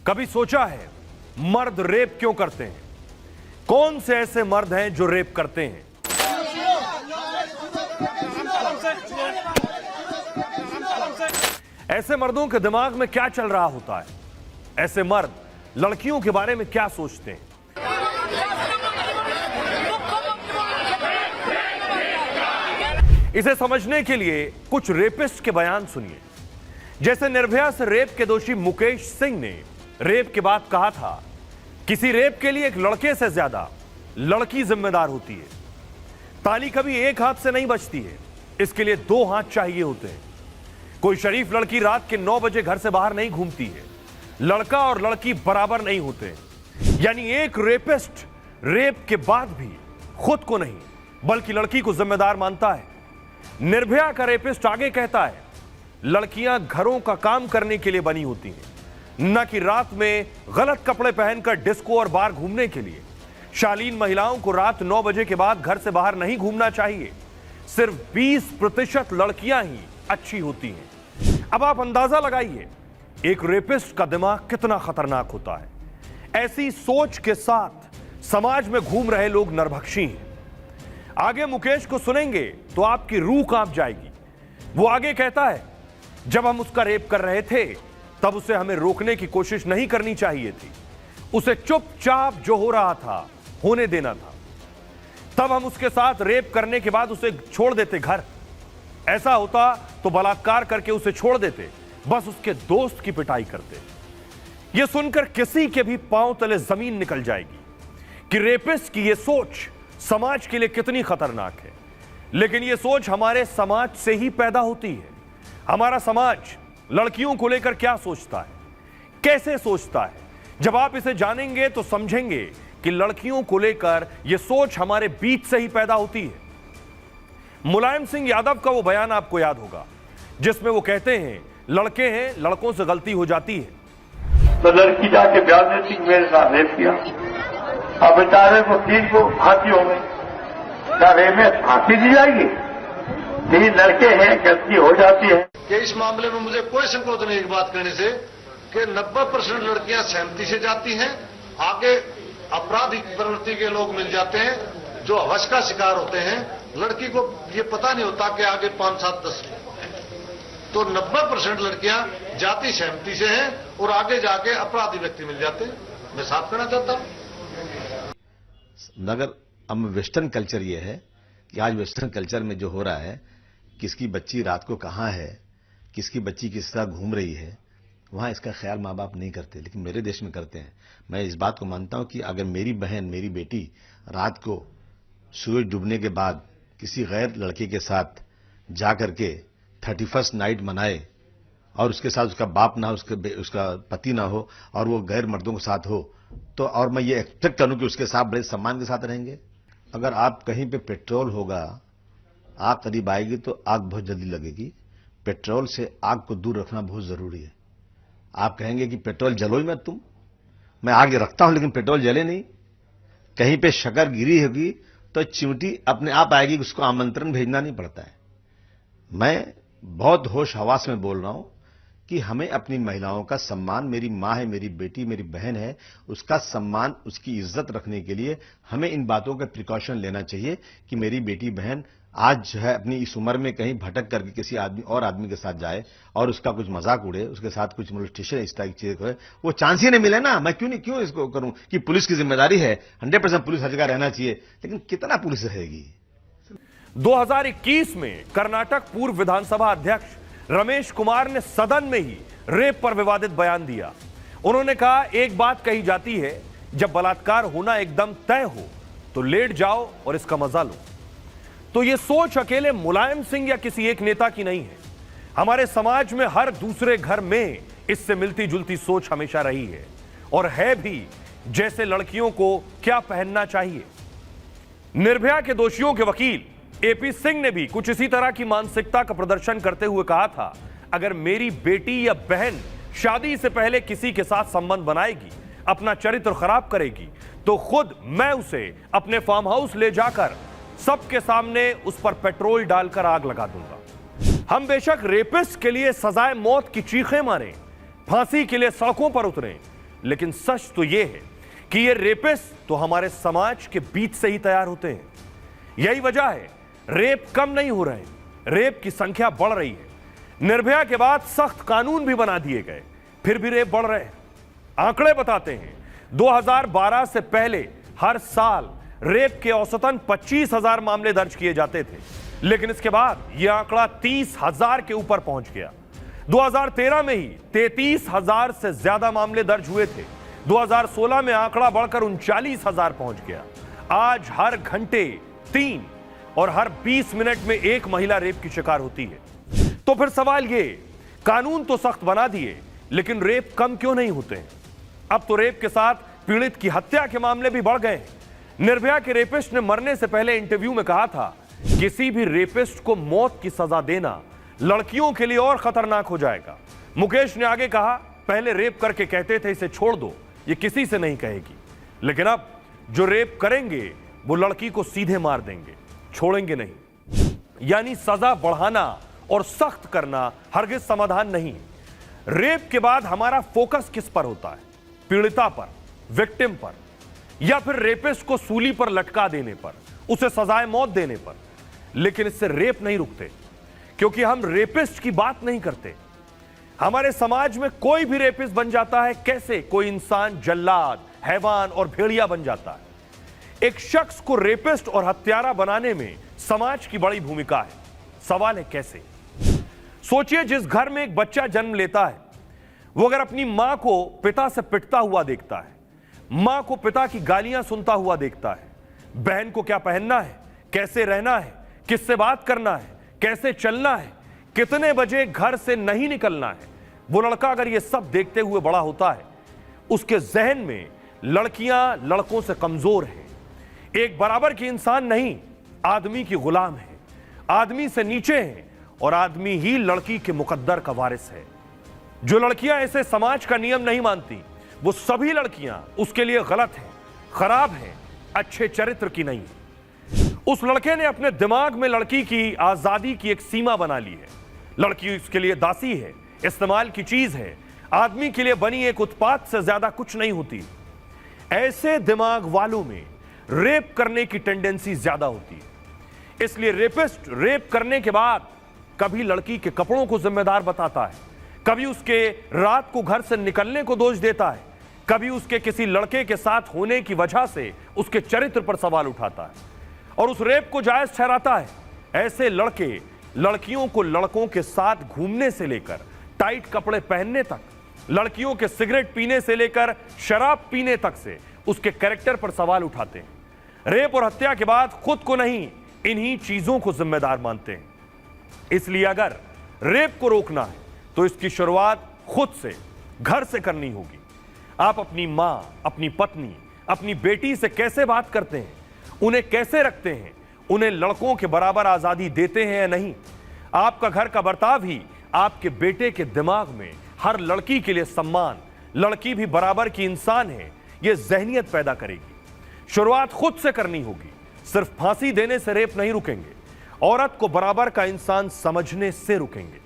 कभी सोचा है मर्द रेप क्यों करते हैं? कौन से ऐसे मर्द हैं जो रेप करते हैं? ऐसे मर्दों के दिमाग में क्या चल रहा होता है? ऐसे मर्द लड़कियों के बारे में क्या सोचते हैं? इसे समझने के लिए कुछ रेपिस्ट के बयान सुनिए। जैसे निर्भया से रेप के दोषी मुकेश सिंह ने रेप के बाद कहा था, किसी रेप के लिए एक लड़के से ज्यादा लड़की जिम्मेदार होती है। ताली कभी एक हाथ से नहीं बजती है, इसके लिए दो हाथ चाहिए होते हैं। कोई शरीफ लड़की रात के 9 बजे घर से बाहर नहीं घूमती है। लड़का और लड़की बराबर नहीं होते। यानी एक रेपिस्ट रेप के बाद भी खुद को नहीं बल्कि लड़की को जिम्मेदार मानता है। निर्भया का रेपिस्ट आगे कहता है, लड़कियां घरों का काम करने के लिए बनी होती हैं, न कि रात में गलत कपड़े पहनकर डिस्को और बार घूमने के लिए। शालीन महिलाओं को रात 9 बजे के बाद घर से बाहर नहीं घूमना चाहिए। सिर्फ 20% लड़कियां ही अच्छी होती हैं। अब आप अंदाजा लगाइए एक रेपिस्ट का दिमाग कितना खतरनाक होता है। ऐसी सोच के साथ समाज में घूम रहे लोग नरभक्षी हैं। आगे मुकेश को सुनेंगे तो आपकी रूह कांप जाएगी। वो आगे कहता है, जब हम उसका रेप कर रहे थे तब उसे हमें रोकने की कोशिश नहीं करनी चाहिए थी। उसे चुपचाप जो हो रहा था होने देना था। तब हम उसके साथ रेप करने के बाद उसे छोड़ देते घर। ऐसा होता तो बलात्कार करके उसे छोड़ देते, बस उसके दोस्त की पिटाई करते। यह सुनकर किसी के भी पांव तले जमीन निकल जाएगी कि रेपिस्ट की यह सोच समाज के लिए कितनी खतरनाक है। लेकिन यह सोच हमारे समाज से ही पैदा होती है। हमारा समाज लड़कियों को लेकर क्या सोचता है, कैसे सोचता है, जब आप इसे जानेंगे तो समझेंगे कि लड़कियों को लेकर यह सोच हमारे बीच से ही पैदा होती है। मुलायम सिंह यादव का वो बयान आपको याद होगा जिसमें वो कहते हैं, लड़के हैं, लड़कों से गलती हो जाती है। तो लड़की जाके बयान देती कि मेरे साथ रेप किया। अब बेचारे को 3 को फांसी हो गई। क्या रेप में फांसी दी जाएगी? 3 लड़के हैं, गलती हो जाती है। कि इस मामले में मुझे कोई संकोच नहीं एक बात कहने से कि 90% लड़कियां सहमति से जाती हैं। आगे आपराधिक प्रवृत्ति के लोग मिल जाते हैं जो हवस का शिकार होते हैं। लड़की को ये पता नहीं होता कि आगे 5, 7, 10 तो 90% लड़कियां जाति सहमति से हैं और आगे जाके अपराधी व्यक्ति मिल जाते हैं। मैं साफ कहना चाहता हूं। मगर अब वेस्टर्न कल्चर ये है कि आज वेस्टर्न कल्चर में जो हो रहा है, किसकी बच्ची रात को कहां है, किसकी बच्ची किस तरह घूम रही है, वहां इसका ख्याल माँ बाप नहीं करते, लेकिन मेरे देश में करते हैं। मैं इस बात को मानता हूं कि अगर मेरी बहन, मेरी बेटी रात को सूरज डूबने के बाद किसी गैर लड़के के साथ जा करके 31st नाइट मनाए और उसके साथ उसका बाप ना हो, उसका पति ना हो और वो गैर मर्दों के साथ हो, तो और मैं ये एक्सपेक्ट करूं कि उसके साथ बड़े सम्मान के साथ रहेंगे। अगर आप कहीं पे पेट्रोल होगा, आग करीब आएगी तो आग बहुत जल्दी लगेगी। पेट्रोल से आग को दूर रखना बहुत जरूरी है। आप कहेंगे कि पेट्रोल जलो ही मत तुम, मैं आग रखता हूं लेकिन पेट्रोल जले नहीं। कहीं पे शक्कर गिरी होगी तो चिमटी अपने आप आएगी, उसको आमंत्रण भेजना नहीं पड़ता है। मैं बहुत होश हवास में बोल रहा हूं कि हमें अपनी महिलाओं का सम्मान, मेरी मां है, मेरी बेटी, मेरी बहन है, उसका सम्मान, उसकी इज्जत रखने के लिए हमें इन बातों का प्रिकॉशन लेना चाहिए कि मेरी बेटी बहन आज जो है अपनी इस उम्र में कहीं भटक करके किसी आदमी के साथ जाए और उसका कुछ मजाक उड़े, उसके साथ कुछ मोलेस्टेशन इस तरह की चीजें करे, वो चांस ही नहीं मिले ना। मैं क्यों इसको करूं कि पुलिस की जिम्मेदारी है, 100% पुलिस हर जगह रहना चाहिए, लेकिन कितना पुलिस रहेगी। 2021 में कर्नाटक पूर्व विधानसभा अध्यक्ष रमेश कुमार ने सदन में ही रेप पर विवादित बयान दिया। उन्होंने कहा, एक बात कही जाती है, जब बलात्कार होना एकदम तय हो तो लेट जाओ और इसका मजा लो। तो यह सोच अकेले मुलायम सिंह या किसी एक नेता की नहीं है। हमारे समाज में हर दूसरे घर में इससे मिलती जुलती सोच हमेशा रही है और है भी। जैसे लड़कियों को क्या पहनना चाहिए। निर्भया के दोषियों के वकील एपी सिंह ने भी कुछ इसी तरह की मानसिकता का प्रदर्शन करते हुए कहा था, अगर मेरी बेटी या बहन शादी से पहले किसी के साथ संबंध बनाएगी, अपना चरित्र खराब करेगी, तो खुद मैं उसे अपने फार्म हाउस ले जाकर सबके सामने उस पर पेट्रोल डालकर आग लगा दूंगा। हम बेशक रेपिस्ट के लिए सजाए मौत की चीखें मारें, फांसी के लिए सड़कों पर उतरें, लेकिन सच तो यह है कि ये रेपिस्ट तो हमारे समाज के बीच से ही तैयार होते हैं। यही वजह है रेप कम नहीं हो रहे हैं, रेप की संख्या बढ़ रही है। निर्भया के बाद सख्त कानून भी बना दिए गए, फिर भी रेप बढ़ रहे हैं। आंकड़े बताते हैं 2012 से पहले हर साल रेप के औसतन 25,000 मामले दर्ज किए जाते थे, लेकिन इसके बाद यह आंकड़ा 30,000 के ऊपर पहुंच गया। 2013 में ही 33,000 से ज्यादा मामले दर्ज हुए थे। 2016 में आंकड़ा बढ़कर 39,000 पहुंच गया। आज हर घंटे 3 और हर 20 मिनट में एक महिला रेप की शिकार होती है। तो फिर सवाल ये, कानून तो सख्त बना दिए, लेकिन रेप कम क्यों नहीं होते हैं? अब तो रेप के साथ पीड़ित की हत्या के मामले भी बढ़ गए। निर्भया के रेपिस्ट ने मरने से पहले इंटरव्यू में कहा था, किसी भी रेपिस्ट को मौत की सजा देना लड़कियों के लिए और खतरनाक हो जाएगा। मुकेश ने आगे कहा, पहले रेप करके कहते थे इसे छोड़ दो, ये किसी से नहीं कहेगी, लेकिन अब जो रेप करेंगे वो लड़की को सीधे मार देंगे, छोड़ेंगे नहीं। यानी सजा बढ़ाना और सख्त करना हरगिज समाधान नहीं। रेप के बाद हमारा फोकस किस पर होता है? पीड़िता पर, विक्टिम पर, या फिर रेपिस्ट को सूली पर लटका देने पर, उसे सजाए मौत देने पर। लेकिन इससे रेप नहीं रुकते, क्योंकि हम रेपिस्ट की बात नहीं करते। हमारे समाज में कोई भी रेपिस्ट बन जाता है। कैसे कोई इंसान जल्लाद, हैवान और भेड़िया बन जाता है। एक शख्स को रेपिस्ट और हत्यारा बनाने में समाज की बड़ी भूमिका है। सवाल है कैसे? सोचिए, जिस घर में एक बच्चा जन्म लेता है, वो अगर अपनी मां को पिता से पिटता हुआ देखता है, मां को पिता की गालियां सुनता हुआ देखता है, बहन को क्या पहनना है, कैसे रहना है, किससे बात करना है, कैसे चलना है, कितने बजे घर से नहीं निकलना है, वो लड़का अगर ये सब देखते हुए बड़ा होता है, उसके जहन में लड़कियां लड़कों से कमजोर हैं, एक बराबर की इंसान नहीं, आदमी की गुलाम है, आदमी से नीचे है, और आदमी ही लड़की के मुकद्दर का वारिस है। जो लड़कियां ऐसे समाज का नियम नहीं मानती, वो सभी लड़कियां उसके लिए गलत हैं, खराब हैं, अच्छे चरित्र की नहीं। उस लड़के ने अपने दिमाग में लड़की की आजादी की एक सीमा बना ली है। लड़की उसके लिए दासी है, इस्तेमाल की चीज है, आदमी के लिए बनी एक उत्पाद से ज्यादा कुछ नहीं होती। ऐसे दिमाग वालों में रेप करने की टेंडेंसी ज्यादा होती है। इसलिए रेपिस्ट रेप करने के बाद कभी लड़की के कपड़ों को जिम्मेदार बताता है, कभी उसके रात को घर से निकलने को दोष देता है, कभी उसके किसी लड़के के साथ होने की वजह से उसके चरित्र पर सवाल उठाता है और उस रेप को जायज ठहराता है। ऐसे लड़के लड़कियों को लड़कों के साथ घूमने से लेकर टाइट कपड़े पहनने तक, लड़कियों के सिगरेट पीने से लेकर शराब पीने तक से उसके कैरेक्टर पर सवाल उठाते हैं। रेप और हत्या के बाद खुद को नहीं, इन्हीं चीजों को जिम्मेदार मानते हैं। इसलिए अगर रेप को रोकना है तो इसकी शुरुआत खुद से, घर से करनी होगी। आप अपनी मां, अपनी पत्नी, अपनी बेटी से कैसे बात करते हैं, उन्हें कैसे रखते हैं, उन्हें लड़कों के बराबर आजादी देते हैं या नहीं? आपका घर का बर्ताव ही आपके बेटे के दिमाग में हर लड़की के लिए सम्मान, लड़की भी बराबर की इंसान है, यह जहनियत पैदा करेगी। शुरुआत खुद से करनी होगी। सिर्फ फांसी देने से रेप नहीं रुकेंगे, औरत को बराबर का इंसान समझने से रुकेंगे।